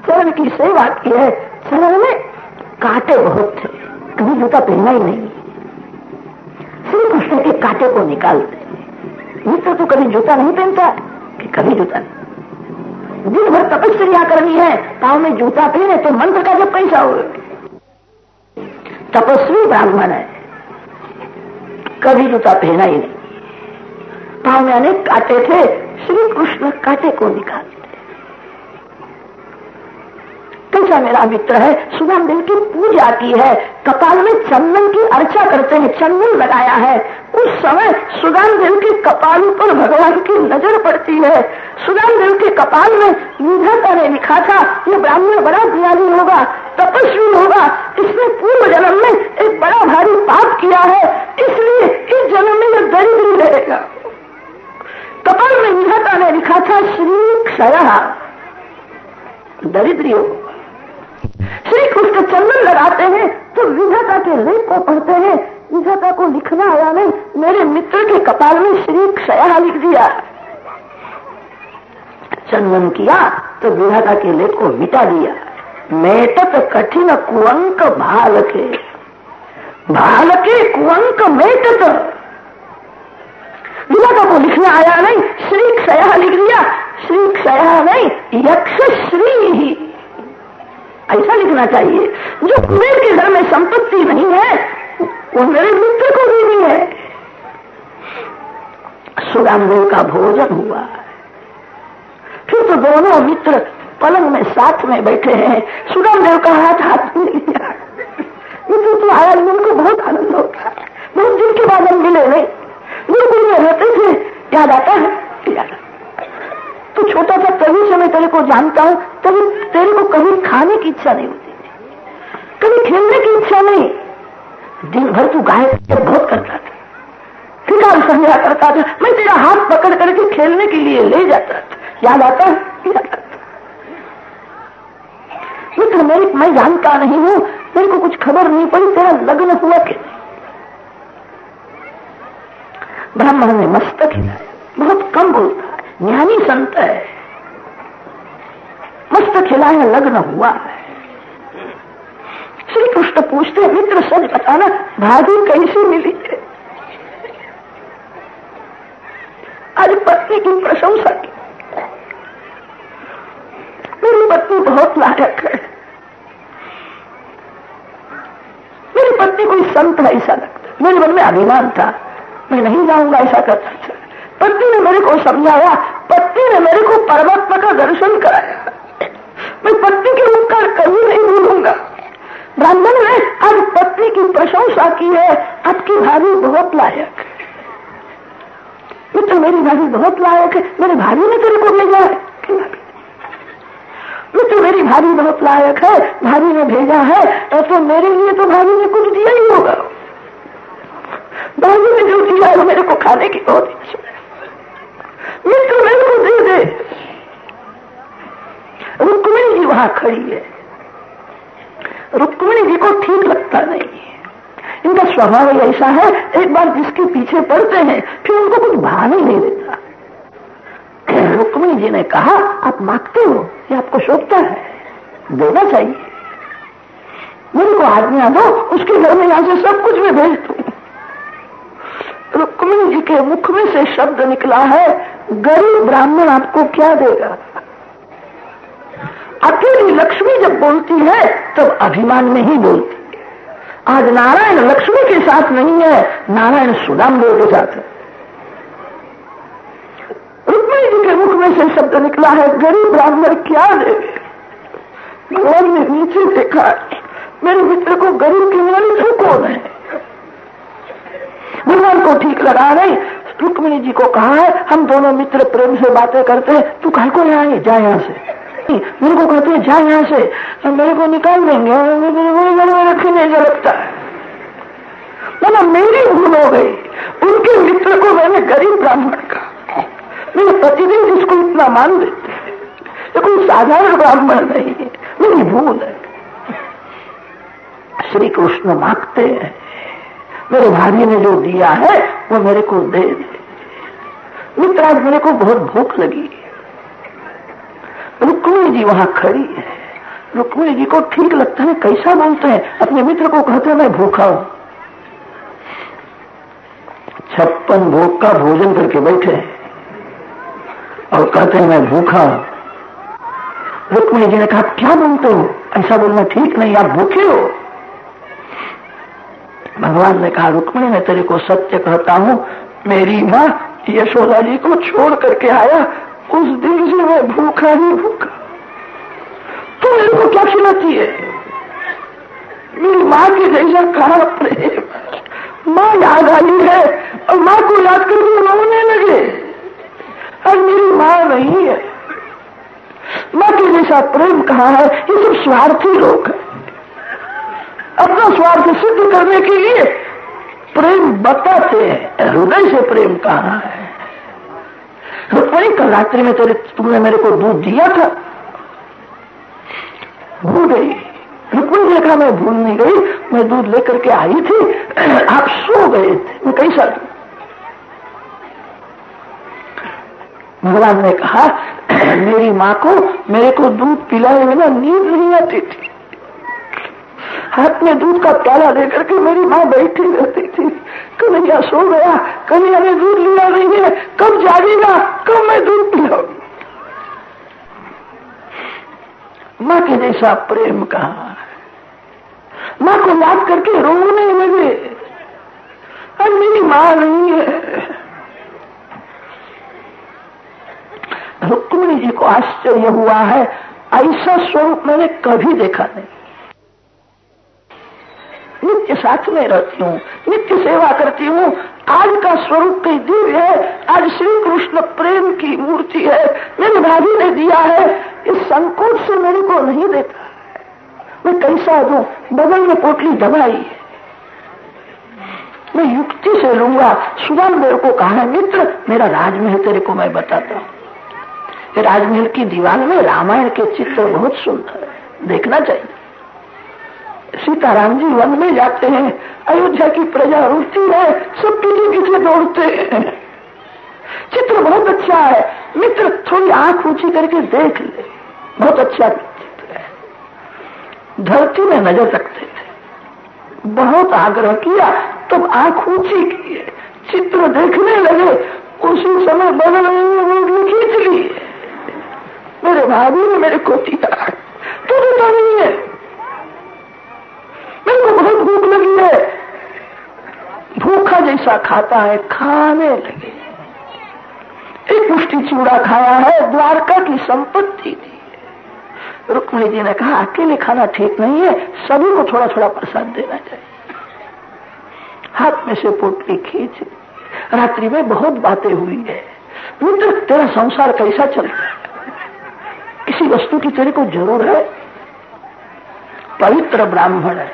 चरण की सेवा की है। चरण में कांटे बहुत थे, कभी जूता पहना ही नहीं। श्री कृष्ण के कांटे को निकालते। मित्र तो कभी जूता नहीं पहनता कि कभी जूता नहीं। दिन भर तपस्या करनी है, पाँव में जूता पहने तो मंत्र का जब कैसा हो। तपस्वी ब्राह्मण है, कभी जूता पहना ही नहीं। पाँव में अनेक कांटे थे, श्री कृष्ण कांटे को निकालते। कैसा मेरा मित्र है, सुदामदेव की पूजा की है, कपाल में चंदन की अर्चा करते हैं, चंदन लगाया है। उस समय सुदामदेव के कपाल पर भगवान की नजर पड़ती है। सुदामदेव के कपाल में विधाता ने लिखा था, ये ब्राह्मण बड़ा ज्ञानी होगा, तपस्वी होगा, इसने पूर्व जन्म में एक बड़ा भारी पाप किया है, इसलिए इस जन्म में यह दरिद्री रहेगा। कपाल में विधाता ने लिखा था श्री क्षय, दरिद्री हो। श्री कृष्ण चंदन लगाते हैं तो विधाता के लेख को पढ़ते हैं। विधाता को लिखना आया नहीं, मेरे मित्र के कपाल में श्री क्षय लिख दिया। चंदन किया तो विधाता के लेख को मिटा दिया। मेटत कठिन कुअंक भालके, भालके कुअंक मेटत। विधाता को लिखना आया नहीं, श्री क्षय लिख दिया। श्री क्षय नहीं, यक्ष श्री ही ऐसा लिखना चाहिए। जो कुबेर के घर में संपत्ति नहीं है वो मेरे मित्र को देनी है। सुदामदेव का भोजन हुआ, फिर तो दोनों मित्र पलंग में साथ में बैठे हैं। सुदामदेव का हाथ में लिया। मित्र तो आया, उनको बहुत आनंद होता है। बहुत दिन के बाद हम मिले नहीं, गुरुकुल में रहते थे, याद आता है। तो छोटा था तभी से मैं तेरे को जानता हूं, तभी तेरे को कभी खाने की इच्छा नहीं होती, कभी खेलने की इच्छा नहीं। दिन भर तू गाय बहुत करता था, शिकार समझा करता था। मैं तेरा हाथ पकड़ करके खेलने के लिए ले जाता था, याद आता है? मित्र मैं जानता नहीं हूं, मेरे को कुछ खबर नहीं पड़ी तेरा लग्न हुआ कि ब्राह्मण ने मस्तक हिलाया, बहुत कम बोलता है, ज्ञानी संत है। मस्तक हिलाया, लग्न हुआ है। श्री कृष्ण पूछते, मित्र सच बताना, भाभी कैसी मिली है? आज पत्नी की प्रशंसा की, मेरी पत्नी बहुत लायक है, मेरी पत्नी कोई संत है ऐसा लगता। मेरे मन में अभिमान था, मैं नहीं जाऊंगा ऐसा करता था। पत्नी ने मेरे को समझाया, पत्नी ने मेरे को परमात्मा का दर्शन कराया। मैं पत्नी के उपकार कभी नहीं भूलूंगा। ब्राह्मण ने आज पत्नी की प्रशंसा की है, आपकी भाभी बहुत लायक है। मित्र मेरी भाभी बहुत लायक है, मेरे भाभी ने तेरे को भेजा है। मित्र मेरी भाभी बहुत लायक है, भाभी ने भेजा है, तो मेरे लिए तो भाभी ने कुछ दिया ही होगा। भाभी ने जो दिया है मेरे को खाने की बहुत इच्छा है, मित्र मेरे को दे दे। रुक्मिणी जी वहां खड़ी है, रुक्मिणी जी को ठीक लगता नहीं है। इनका स्वभाव ऐसा है, एक बार जिसके पीछे पड़ते हैं फिर उनको कुछ भान ही नहीं देता। रुक्मिणी जी ने कहा, आप मांगते हो, ये आपको शोभता है, देना चाहिए। मेरे को आज्ञा दो, उसके घर में यहां से सब कुछ मैं भेज दूं। रुक्मिणी जी के मुख में से शब्द निकला है, गरीब ब्राह्मण आपको क्या देगा? अकेली लक्ष्मी जब बोलती है तब अभिमान में ही बोलती है। आज नारायण लक्ष्मी के साथ नहीं है, नारायण सुदामदेव के साथ है। रुक्मिणी जी के मुख में से शब्द निकला है, गरीब ब्राह्मण क्या देवे? भगवान ने नीचे देखा, मेरे मित्र को गरीब की मानी तो कौन है? भगवान को ठीक लगा नहीं। रुक्मिणी जी को कहा है, हम दोनों मित्र प्रेम से बातें करते हैं, तू कहीं को यहाँ जा, यहाँ से। मेरे को कहते हैं जा यहाँ से, मेरे को निकाल देंगे, मेरे घर में रखने जो लगता है। माना मेरी भूल हो गई, उनके मित्र को मैंने गरीब ब्राह्मण कहा। मेरे प्रतिदिन जिसको इतना मान देते हैं, ये कोई साधारण ब्राह्मण नहीं है, मेरी भूल है। श्री कृष्ण मांगते हैं, मेरे भाभी ने जो दिया है वो मेरे को दे दे। मित्र आज मेरे को बहुत भूख लगी, रुक्मिणी जी वहां खड़ी है। रुक्मिणी जी को ठीक लगता है, कैसा बोलते हैं। अपने मित्र को कहते हैं मैं भूखा हूं। 56 भोग का भोजन करके बैठे और कहते हैं मैं भूखा हूं। रुक्मिणी जी ने कहा क्या बोलते हो, ऐसा बोलना ठीक नहीं, आप भूखे हो। भगवान ने कहा रुक्मिणी मैं तेरे को सत्य कहता हूं, मेरी माँ यशोदा जी को छोड़ करके आया, उस दिन से मैं भूखा ही भूखा। तू मेरे को क्या खिलाती है? मेरी माँ के जैसा कहा प्रेम, माँ याद आई है और माँ को याद करके रोने लगे। और मेरी माँ नहीं है, माँ के जैसा प्रेम कहाँ है? ये सब स्वार्थी लोग हैं, अपना स्वार्थ सिद्ध करने के लिए प्रेम बताते हैं, हृदय से प्रेम कहाँ है? रुक्मिणी कल रात्रि में तुमने मेरे को दूध दिया था, भूल गई। रुक्मिणी ने कहा मैं भूल नहीं गई, मैं दूध लेकर के आई थी, आप सो गए थे, मैं कैसा दूं? भगवान ने कहा मेरी माँ को मेरे को दूध पिलाए बिना नींद नहीं आती थी। हाथ में दूध का प्याला लेकर के मेरी माँ बैठी रहती थी, कन्हैया सो गया, कन्हैया ने दूध लिया नहीं है, कब जागेगा, कब मैं दूध पिलाऊंगी। माँ के जैसा प्रेम कहाँ है? माँ को याद करके रोने लगे, और मेरी माँ नहीं है। रुक्मिणी जी को आश्चर्य हुआ है, ऐसा स्वरूप मैंने कभी देखा नहीं। नित्य साथ में रहती हूँ, नित्य सेवा करती हूँ, आज का स्वरूप कई दिव्य है, आज श्री कृष्ण प्रेम की मूर्ति है, मेरे भाभी ने दिया है, इस संकोच से मेरे को नहीं देता है, मैं कैसा दूं? बगल में पोटली दबाई है, मैं युक्ति से लूंगा। सुदामदेव को कहा है मित्र मेरा राजमहल तेरे को मैं बताता हूँ। राजमहल की दीवार में रामायण के चित्र बहुत सुंदर है, देखना चाहिए। सीताराम जी वन में जाते हैं, अयोध्या की प्रजा रोती है, सब पीछे पीछे दौड़ते हैं, चित्र बहुत अच्छा है। मित्र थोड़ी आंख ऊंची करके देख ले, बहुत अच्छा चित्र है। धरती में नजर रखते थे, बहुत आग्रह किया तब आंख ऊंची की, चित्र देखने लगे, उसी समय बगल में खींच ली। मेरे भाभी ने मेरे को दिया, तो देता नहीं है, मेरे को बहुत भूख लगी है। भूखा जैसा खाता है, खाने लगे। एक मुट्ठी चूड़ा खाया है, द्वारका की संपत्ति थी। रुक्मिणी जी ने कहा अकेले खाना ठीक नहीं है, सभी को थोड़ा थोड़ा प्रसाद देना चाहिए। हाथ में से पोटली खींच, रात्रि में बहुत बातें हुई है। मित्र तेरा संसार कैसा चलता है? किसी वस्तु की तेरे को जरूर है? पवित्र ब्राह्मण है,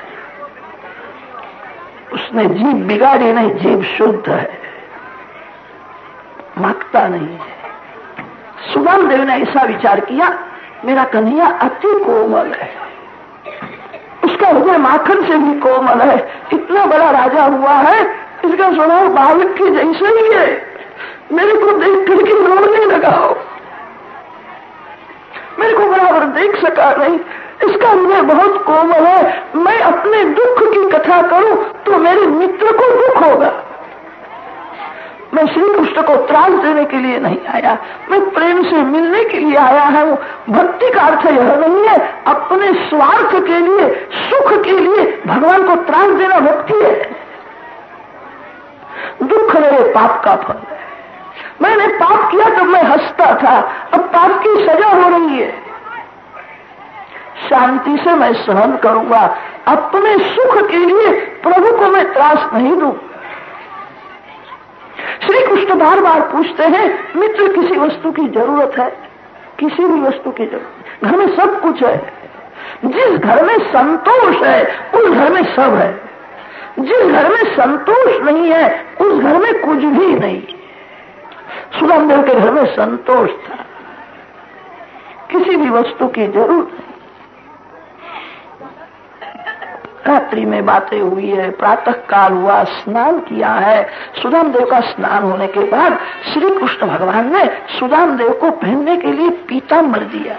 उसने जीभ बिगाड़ी नहीं, जीभ शुद्ध है, मांगता नहीं है। सुदामदेव ने ऐसा विचार किया मेरा कन्हैया अति कोमल है, उसका हृदय माखन से भी कोमल है, इतना बड़ा राजा हुआ है, इसका स्वभाव बालक के जैसे ही है, मेरे को देख करके रोने लगाओ। मेरे को बराबर देख सका नहीं, इसका हृदय बहुत कोमल है, मैं अपने दुख की कथा करूं तो मेरे मित्र को दुख होगा। मैं श्री कृष्ण को त्रास देने के लिए नहीं आया, मैं प्रेम से मिलने के लिए आया हूं। भक्ति का अर्थ यह नहीं है अपने स्वार्थ के लिए, सुख के लिए भगवान को त्रास देना भक्ति है। दुख मेरे पाप का फल है, मैंने पाप किया तब मैं हंसता था, अब पाप की सजा हो रही है, शांति से मैं सहन करूंगा, अपने सुख के लिए प्रभु को मैं त्रास नहीं दूंगा। श्री कृष्ण बार बार पूछते हैं मित्र किसी वस्तु की जरूरत है? किसी भी वस्तु की जरूरत, घर में सब कुछ है, जिस घर में संतोष है उस घर में सब है, जिस घर में संतोष नहीं है उस घर में कुछ भी नहीं। सुदामदेव के घर में संतोष था, किसी भी वस्तु की जरूरत नहीं। रात्रि में बातें हुई है, प्रातः काल हुआ, स्नान किया है। सुदामदेव का स्नान होने के बाद श्री कृष्ण भगवान ने सुदामदेव को पहनने के लिए पीतांबर दिया।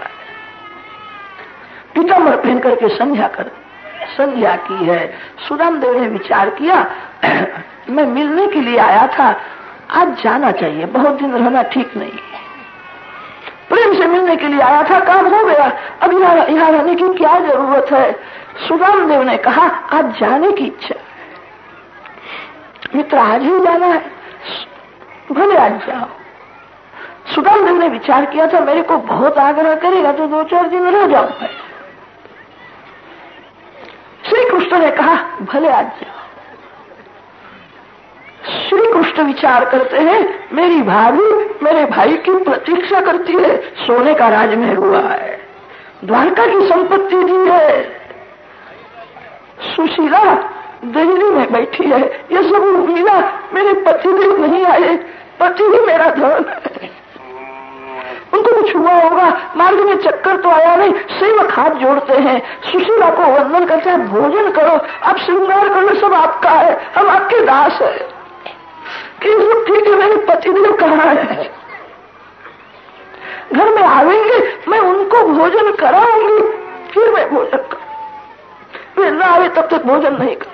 पीताम्बर पहन करके संध्या की है। सुदामदेव ने विचार किया, मैं मिलने के लिए आया था, आज जाना चाहिए, बहुत दिन रहना ठीक नहीं। प्रेम से मिलने के लिए आया था, काम हो गया, अब यहाँ रहने की क्या जरूरत है। सुदामदेव ने कहा, आज जाने की इच्छा है। मित्र, आज ही जाना है, भले आज जाओ। सुदामदेव ने विचार किया था, मेरे को बहुत आग्रह करेगा तो 2-4 दिन रह जाऊंगा। श्री कृष्ण ने कहा, भले आज जाओ। श्री कृष्ण विचार करते हैं, मेरी भाभी मेरे भाई की प्रतीक्षा करती है, सोने का राजमहल हुआ है, द्वारका की संपत्ति दी है, सुशीला दिल्ली में बैठी है, ये सब मिला, मेरे पतिदेव नहीं आए, पति ही मेरा धन है। उनको कुछ हुआ होगा, मार्ग में चक्कर तो आया नहीं। सेवक हाथ जोड़ते हैं, सुशीला को वंदन करते हैं, भोजन करो, आप श्रृंगार करो, सब आपका है, हम आपके दास है। कि सब ठीक है, मेरे पतिदेव कहाँ है? घर में आवेंगे, मैं उनको भोजन कराऊंगी, फिर मैं भोजन करूं। वे न आवे तब तक भोजन नहीं करूं।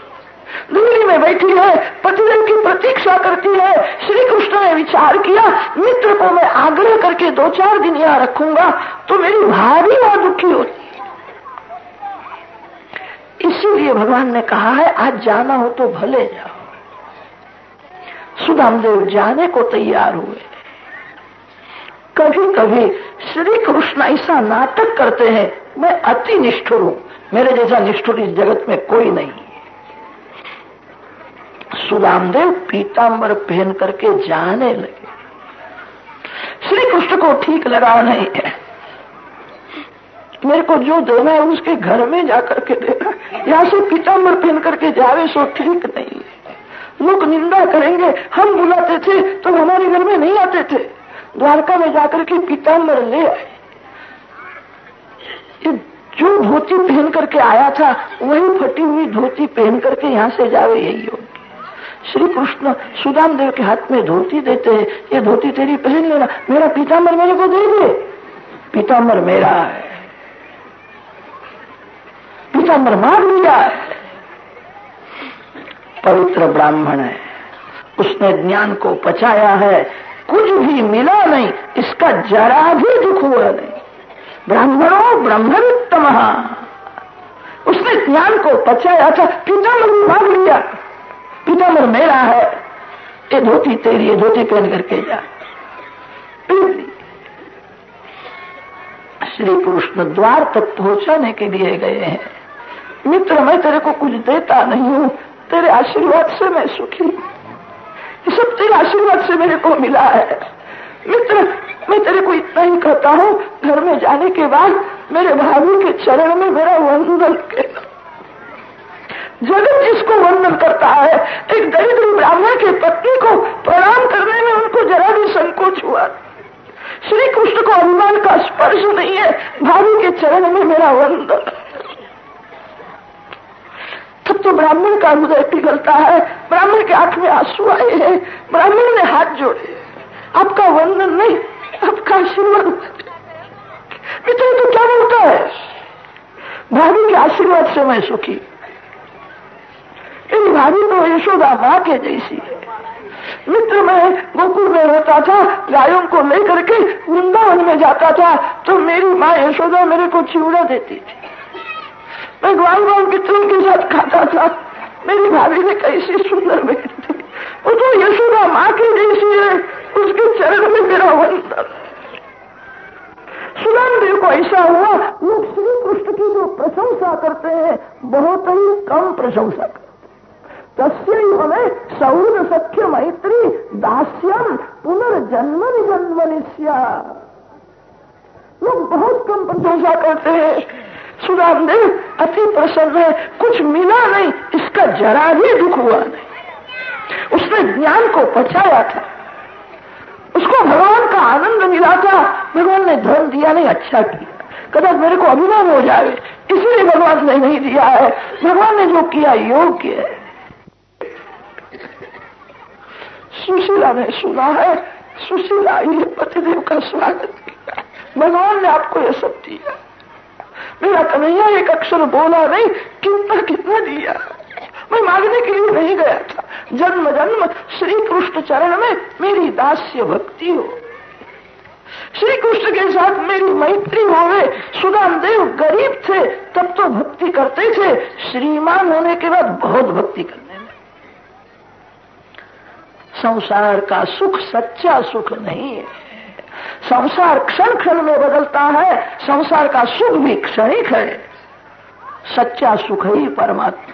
दिल्ली में बैठी है, पतिदेव की प्रतीक्षा करती है। श्री कृष्ण ने विचार किया, मित्र को मैं आग्रह करके 2-4 दिन यहाँ रखूंगा तो मेरी भाभी वहां दुखी होती है। इसीलिए भगवान ने कहा है, आज जाना हो तो भले जाओ। सुदामदेव जाने को तैयार हुए। कभी कभी श्री कृष्ण ऐसा नाटक करते हैं, मैं अति निष्ठुर हूं, मेरे जैसा निष्ठुर इस जगत में कोई नहीं। सुदामदेव पीताम्बर पहन करके जाने लगे। श्री कृष्ण को ठीक लगा नहीं है, मेरे को जो देना है उसके घर में जाकर के देना, यहाँ से पीताम्बर पहन करके जावे सो ठीक नहीं है। लोग निंदा करेंगे, हम बुलाते थे तो हमारे घर में नहीं आते थे, द्वारका में जाकर के पीताम्बर ले आए। जो धोती पहन करके आया था वही फटी हुई धोती पहन करके यहाँ से जावे, यही होगी। श्री कृष्ण सुदामदेव के हाथ में धोती देते हैं, ये धोती तेरी पहन लेना, मेरा पीताम्बर मेरे को दे दे, पीताम्बर मेरा है, पीताम्बर मांग लिया है। पवित्र ब्राह्मण है, उसने ज्ञान को पचाया है, कुछ भी मिला नहीं, इसका जरा भी दुख हुआ नहीं। ब्राह्मणों ब्रह्मोत्तम, उसने ज्ञान को पचाया था, पीताम्बर मांग लिया, पीताम्बर मेरा है, ये धोती तेरी, ये धोती पहन करके जा। श्री कृष्ण द्वार तक पहुंचाने के लिए गए हैं। मित्र, मैं तेरे को कुछ देता नहीं हूं, तेरे आशीर्वाद से मैं सुखी, ये सब तेरे आशीर्वाद से मेरे को मिला है। मित्र, मैं तेरे को इतना ही कहता हूं, घर में जाने के बाद मेरे भाभी के चरण में मेरा वंदन करना। जगत जिसको वंदन करता है, एक दरिद्र ब्राह्मण के पत्नी को प्रणाम करने में उनको जरा भी संकोच हुआ। श्री कृष्ण को अभिमान का स्पर्श नहीं है, भाभी के चरण में मेरा वंदन। तब तो ब्राह्मण का हृदय पिघलता है, ब्राह्मण के आंख में आंसू आए हैं, ब्राह्मण ने हाथ जोड़े, आपका वंदन नहीं, आपका आशीर्वाद। मित्र, तो क्या बोलता है, भाभी के आशीर्वाद से मैं सुखी। मेरी भाभी तो यशोदा माँ के जैसी है। मित्र, मैं गोकुल में रहता था, गायों को लेकर के वृंदावन में जाता था तो मेरी माँ यशोदा मेरे को चिवड़ा देती थी, मैं ग्वाल मित्रों के साथ खाता था। मेरी भाभी ने कैसी सुंदर बेटी थी, वो तो यशोदा माँ की जैसी है, उसके चरण में मेरा वंदन। सुदामदेव को ऐसा हुआ, लोग श्री कृष्ण की जो प्रशंसा करते हैं बहुत ही कम प्रशंसा करते। तस्यैव में सौर सख्य मैत्री दास्यम पुनर्जन्मनि जन्मनि स्यात्। लोग बहुत कम प्रशंसा करते हैं। सुदामदेव अति प्रसन्न है, कुछ मिला नहीं, इसका जरा भी दुख हुआ नहीं। उसने ज्ञान को पचाया था, उसको भगवान का आनंद मिला था। भगवान ने धन दिया नहीं, अच्छा किया, कदाच मेरे को अभिमान हो जाए इसलिए भगवान ने नहीं दिया है। भगवान ने जो किया योग्य है। सुशीला ने सुना है, सुशीला ये पतिदेव का स्वागत किया, भगवान ने आपको ये सब दिया। मेरा कन्हैया एक अक्षर बोला नहीं, कितना कितना दिया। मैं मांगने के लिए नहीं गया था। जन्म जन्म श्री कृष्ण चरण में मेरी दास्य भक्ति हो, श्री कृष्ण के साथ मेरी मैत्री होवे। सुदामदेव गरीब थे तब तो भक्ति करते थे, श्रीमान होने के बाद बहुत भक्ति करने में। संसार का सुख सच्चा सुख नहीं है। संसार क्षण क्षण में बदलता है, संसार का सुख भी क्षणिक है। सच्चा सुख ही परमात्मा है।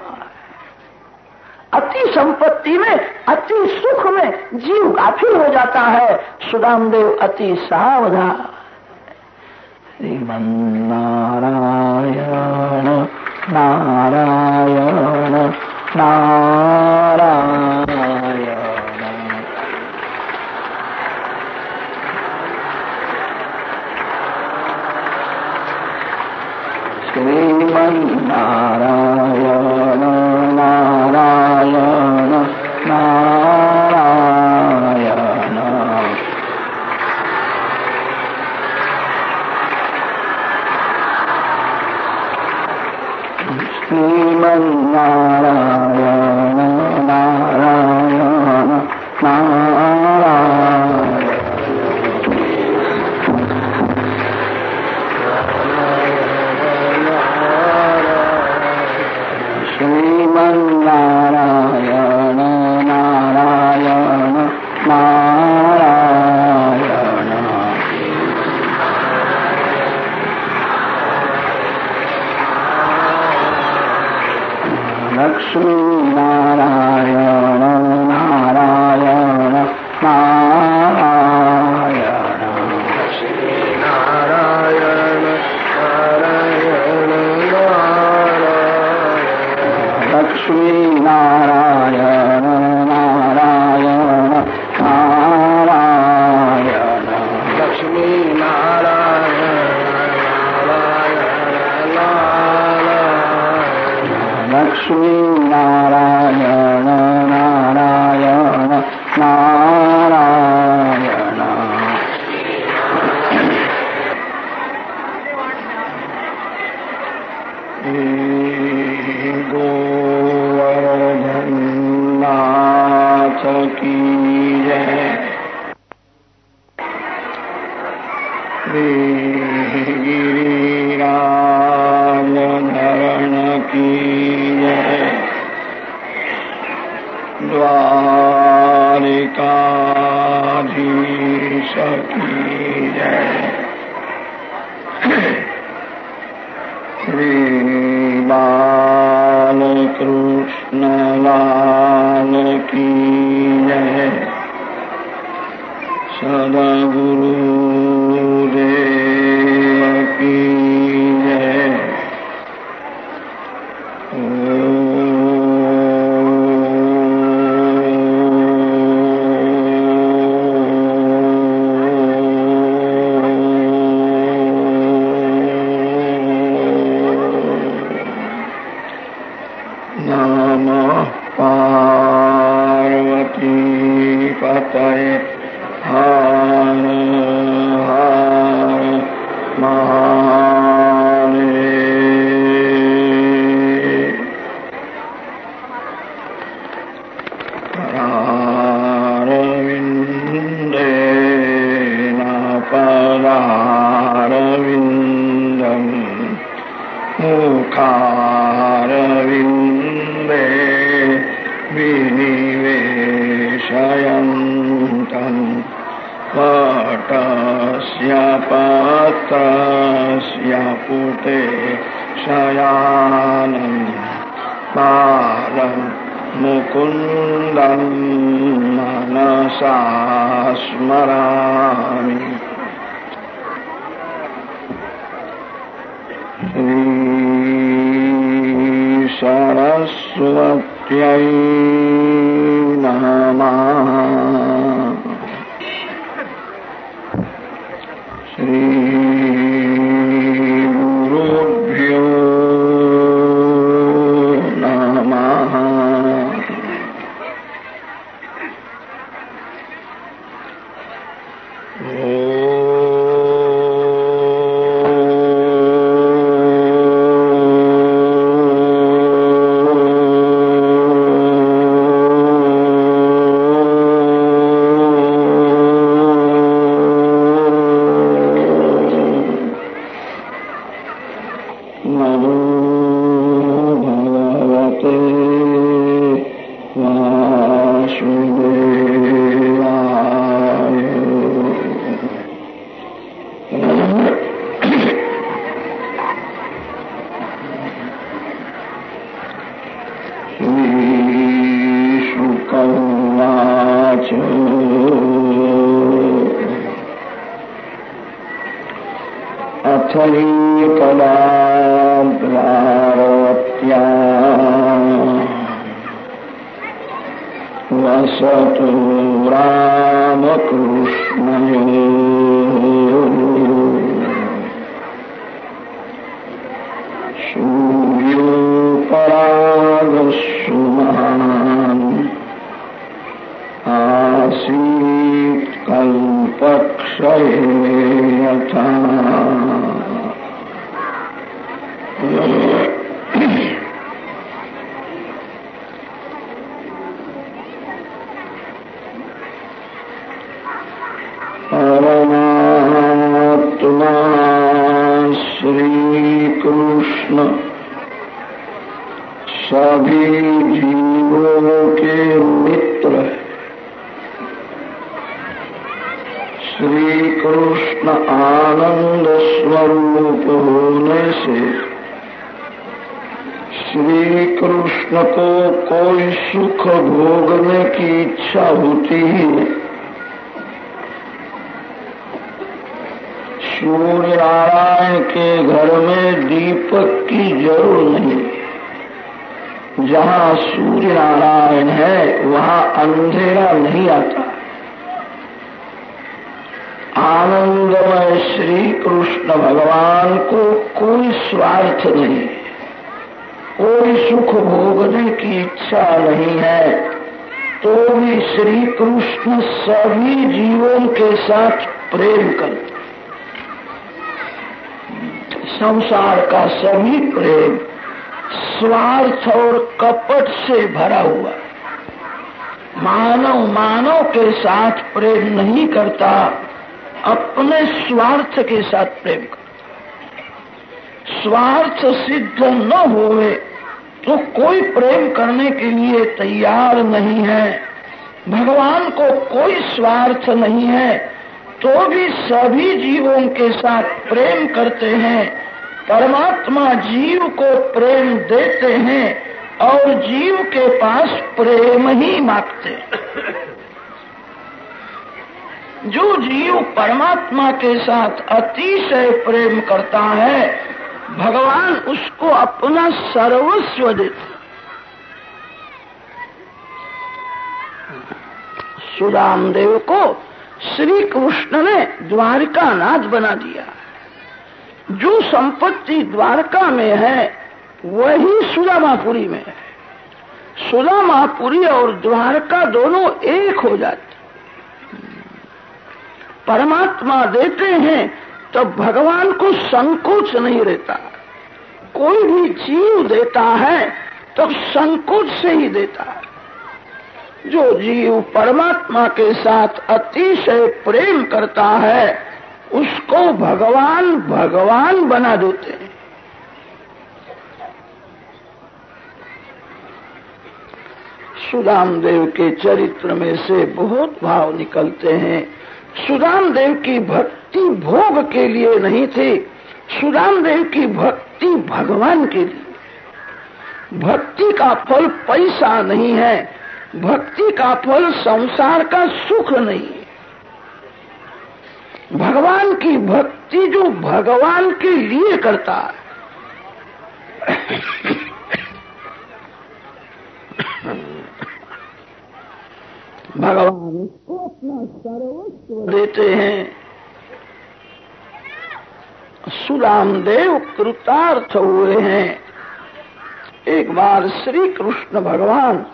अति संपत्ति में, अति सुख में जीव गाफिल हो जाता है। सुदामदेव अति सावधान। श्रीमन्नारायण नारायण नारायण श्रीमन्नारायण नारायण नारायण श्रीमन्नारायण नारायण नारायण श्रीमन्नारायण नारायण नारायण लक्ष्मी नारायण नारायण नारायण नारायण नारायण लक्ष्मी नारायण नारायण नारायण लक्ष्मी नारायण नारायण लक्ष्मी नारायण नारायण नारायण गोवर्धननाथ की जय। गिरिराज धरण की जय। द्वारिकाधीश की जय। श्री बालकृष्ण लाल की जय। सद्गुरुदेव की जय। नमः पार्वती पतये हर हर महादेव। परारविन्देन पदारविन्दम् मुखारविन्दे विनिवेशयन्तम् वटस्य पत्रस्य पुटे शयानम् बालं मुकुन्दं मनसा स्मरामि। सरस्वत्यै नमः। श्री गुरुभ्यो नमः। स्थलीकलाद्वारवत्या वसतु रामकृष्णयोः सूर्योपरागस्सु महान् आसीत् कल्पक्षये यथा परमात्मा श्री कृष्ण सभी जीवों के मित्र है। श्री कृष्ण आनंद स्वरूप होने से श्री कृष्ण को कोई सुख भोगने की इच्छा होती ही नहीं। सूर्य नारायण के घर में दीपक की जरूर नहीं। जहाँ सूर्य नारायण है वहाँ अंधेरा नहीं आता। आनंदमय श्री कृष्ण भगवान को कोई स्वार्थ नहीं, कोई सुख भोगने की इच्छा नहीं है, तो भी श्री कृष्ण सभी जीवों के साथ प्रेम करते। संसार का सभी प्रेम स्वार्थ और कपट से भरा हुआ। मानव मानव के साथ प्रेम नहीं करता, अपने स्वार्थ के साथ प्रेम करता। स्वार्थ सिद्ध न होवे तो कोई प्रेम करने के लिए तैयार नहीं है। भगवान को कोई स्वार्थ नहीं है, तो भी सभी जीवों के साथ प्रेम करते हैं। परमात्मा जीव को प्रेम देते हैं और जीव के पास प्रेम ही मांगते हैं। जो जीव परमात्मा के साथ अतिशय प्रेम करता है, भगवान उसको अपना सर्वस्व देते। सुदामदेव को श्री कृष्ण ने द्वारिका नाथ बना दिया। जो संपत्ति द्वारका में है वही सुदामापुरी में है। सुदामापुरी और द्वारका दोनों एक हो जाते। परमात्मा देते हैं तो भगवान को संकोच नहीं रहता। कोई भी जीव देता है तो संकोच से ही देता है। जो जीव परमात्मा के साथ अतिशय प्रेम करता है उसको भगवान भगवान बना देते हैं। सुदामदेव के चरित्र में से बहुत भाव निकलते हैं। सुदामदेव की भक्ति भोग के लिए नहीं थी, सुदामदेव की भक्ति भगवान के लिए। भक्ति का फल पैसा नहीं है, भक्ति का फल संसार का सुख नहीं है। भगवान की भक्ति जो भगवान के लिए करता है, भगवान उसको अपना सर्वस्व देते हैं। सुदामदेव कृतार्थ हुए हैं। एक बार श्री कृष्ण भगवान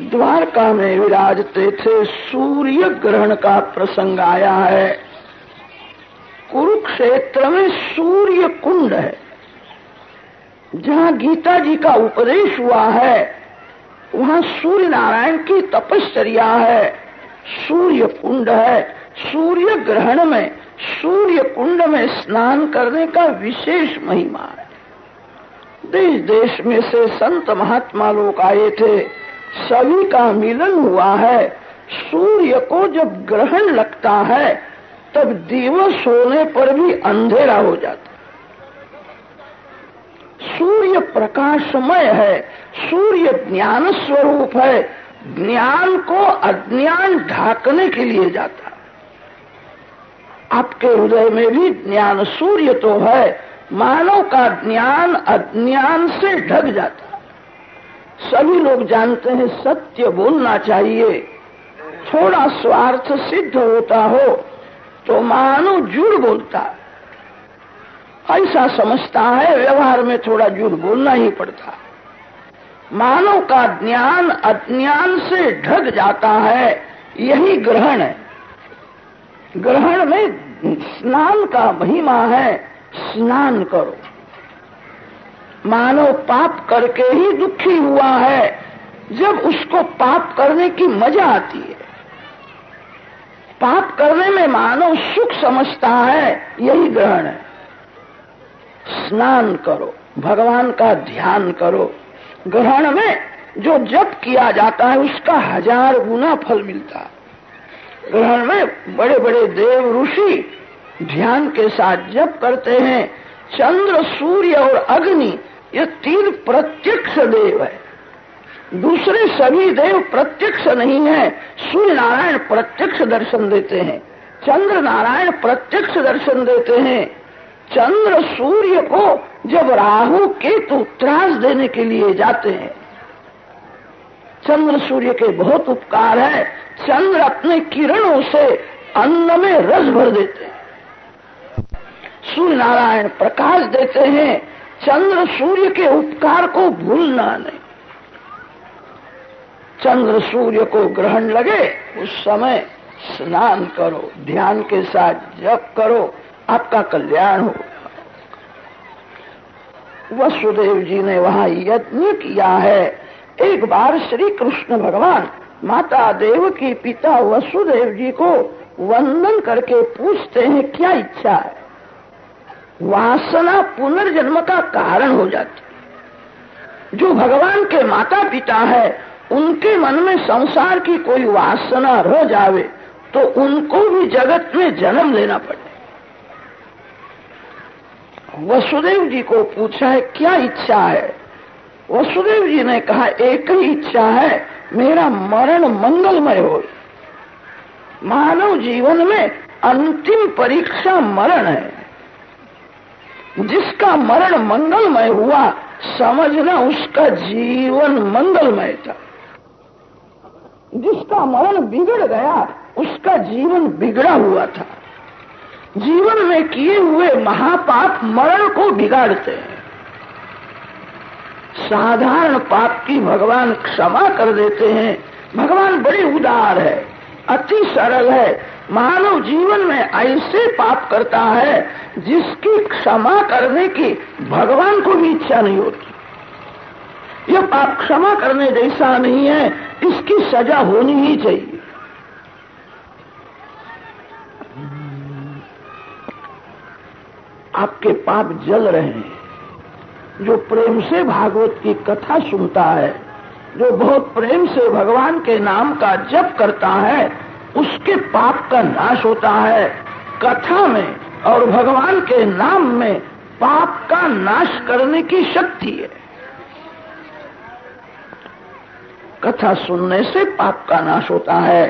द्वारका में विराजते थे। सूर्य ग्रहण का प्रसंग आया है। कुरुक्षेत्र में सूर्य कुंड है, जहाँ गीता जी का उपदेश हुआ है। वहाँ सूर्य नारायण की तपश्चर्या है, सूर्य कुंड है। सूर्य ग्रहण में सूर्य कुंड में स्नान करने का विशेष महिमा है। देश देश में से संत महात्मा लोग आए थे, सभी का मिलन हुआ है। सूर्य को जब ग्रहण लगता है तब दिवस होने पर भी अंधेरा हो जाता है। सूर्य प्रकाशमय है, सूर्य ज्ञान स्वरूप है। ज्ञान को अज्ञान ढाकने के लिए जाता है। आपके हृदय में भी ज्ञान सूर्य तो है, मानव का ज्ञान अज्ञान से ढक जाता है। सभी लोग जानते हैं सत्य बोलना चाहिए, थोड़ा स्वार्थ सिद्ध होता हो तो मानव झूठ बोलता है, ऐसा समझता है, व्यवहार में थोड़ा झूठ बोलना ही पड़ता है। मानव का ज्ञान अज्ञान से ढक जाता है, यही ग्रहण है। ग्रहण में स्नान का महिमा है, स्नान करो। मानव पाप करके ही दुखी हुआ है, जब उसको पाप करने की मजा आती है। पाप करने में मानव सुख समझता है, यही ग्रहण है। स्नान करो, भगवान का ध्यान करो। ग्रहण में जो जप किया जाता है उसका 1000 गुना फल मिलता है। ग्रहण में बड़े बड़े देव ऋषि ध्यान के साथ जप करते हैं। चंद्र, सूर्य और अग्नि ये 3 प्रत्यक्ष देव है। दूसरे सभी देव प्रत्यक्ष नहीं है। सूर्य नारायण प्रत्यक्ष दर्शन देते हैं, चंद्र नारायण प्रत्यक्ष दर्शन देते हैं। चंद्र सूर्य को जब राहु केतु त्रास देने के लिए जाते हैं, चंद्र सूर्य के बहुत उपकार है। चंद्र अपने किरणों से अन्न में रस भर देते हैं, सूर्य नारायण प्रकाश देते हैं। चंद्र सूर्य के उपकार को भूलना नहीं। चंद्र सूर्य को ग्रहण लगे उस समय स्नान करो, ध्यान के साथ जप करो, आपका कल्याण हो। वसुदेव जी ने वहां यज्ञ किया है। एक बार श्री कृष्ण भगवान माता देवकी पिता वसुदेव जी को वंदन करके पूछते हैं क्या इच्छा है। वासना पुनर्जन्म का कारण हो जाती। जो भगवान के माता पिता है उनके मन में संसार की कोई वासना रह जावे तो उनको भी जगत में जन्म लेना पड़े। वसुदेव जी को पूछा है क्या इच्छा है। वसुदेव जी ने कहा एक ही इच्छा है, मेरा मरण मंगलमय हो। मानव जीवन में अंतिम परीक्षा मरण है। जिसका मरण मंगलमय हुआ समझना उसका जीवन मंगलमय था। जिसका मरण बिगड़ गया उसका जीवन बिगड़ा हुआ था। जीवन में किए हुए महापाप मरण को बिगाड़ते हैं। साधारण पाप की भगवान क्षमा कर देते हैं। भगवान बड़े उदार है, अति सरल है। मानव जीवन में ऐसे पाप करता है जिसकी क्षमा करने की भगवान को भी इच्छा नहीं होती। यह पाप क्षमा करने जैसा नहीं है, इसकी सजा होनी ही चाहिए। आपके पाप जल रहे हैं। जो प्रेम से भागवत की कथा सुनता है, जो बहुत प्रेम से भगवान के नाम का जप करता है, उसके पाप का नाश होता है। कथा में और भगवान के नाम में पाप का नाश करने की शक्ति है। कथा सुनने से पाप का नाश होता है।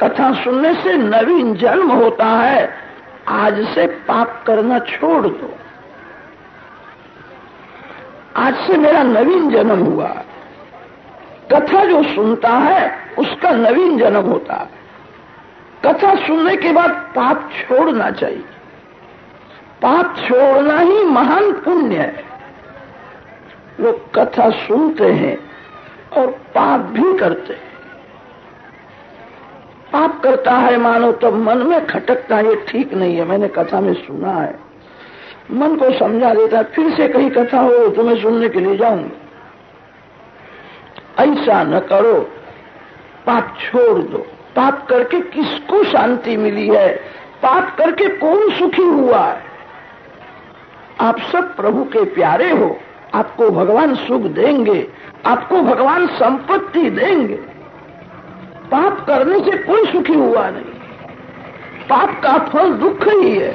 कथा सुनने से नवीन जन्म होता है। आज से पाप करना छोड़ दो। आज से मेरा नवीन जन्म हुआ। कथा जो सुनता है उसका नवीन जन्म होता है। कथा सुनने के बाद पाप छोड़ना चाहिए। पाप छोड़ना ही महान पुण्य है। लोग कथा सुनते हैं और पाप भी करते हैं। पाप करता है मानो तो मन में खटकता है, ये ठीक नहीं है, मैंने कथा में सुना है। मन को समझा देता है, फिर से कहीं कथा हो तो मैं सुनने के लिए जाऊंगा। ऐसा न करो, पाप छोड़ दो। पाप करके किसको शांति मिली है? पाप करके कौन सुखी हुआ है? आप सब प्रभु के प्यारे हो, आपको भगवान सुख देंगे, आपको भगवान संपत्ति देंगे। पाप करने से कोई सुखी हुआ नहीं। पाप का फल दुख ही है।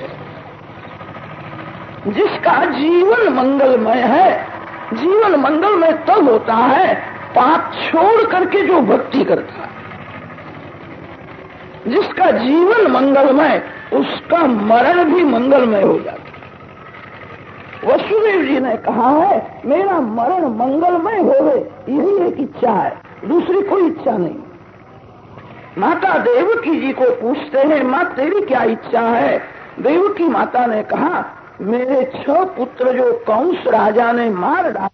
जिसका जीवन मंगलमय है, जीवन मंगलमय तब होता है पाप छोड़ करके जो भक्ति करता है। जिसका जीवन मंगलमय उसका मरण भी मंगलमय हो जाता। वसुदेव जी ने कहा है मेरा मरण मंगलमय होवे, यही एक इच्छा है, दूसरी कोई इच्छा नहीं। माता देवकी जी को पूछते हैं माँ तेरी क्या इच्छा है? देवकी माता ने कहा मेरे 6 पुत्र जो कंस राजा ने मार डाले